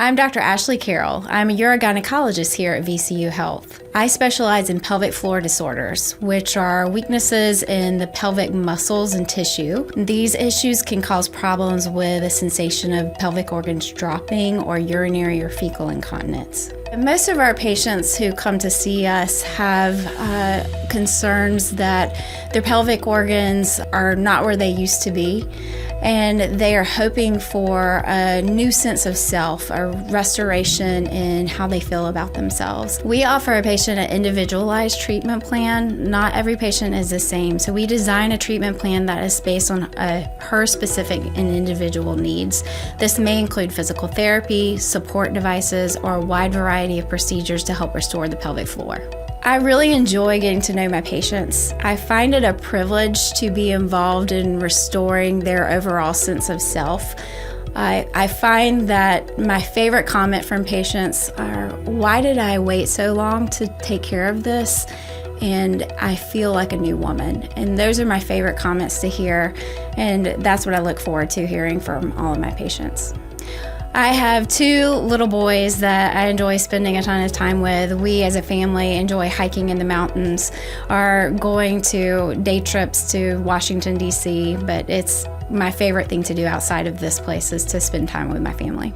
I'm Dr. Ashley Carroll. I'm a urogynecologist here at VCU Health. I specialize in pelvic floor disorders, which are weaknesses in the pelvic muscles and tissue. These issues can cause problems with a sensation of pelvic organs dropping or urinary or fecal incontinence. Most of our patients who come to see us have concerns that their pelvic organs are not where they used to be, and they are hoping for a new sense of self, a restoration in how they feel about themselves. We offer a patient an individualized treatment plan. Not every patient is the same, so we design a treatment plan that is based on her specific and individual needs. This may include physical therapy, support devices, or a wide variety of procedures to help restore the pelvic floor. I really enjoy getting to know my patients. I find it a privilege to be involved in restoring their overall sense of self. I find that my favorite comment from patients are, "Why did I wait so long to take care of this? And I feel like a new woman." And those are my favorite comments to hear, and that's what I look forward to hearing from all of my patients. I have two little boys that I enjoy spending a ton of time with. We as a family enjoy hiking in the mountains, or going to day trips to Washington, D.C., but it's my favorite thing to do outside of this place is to spend time with my family.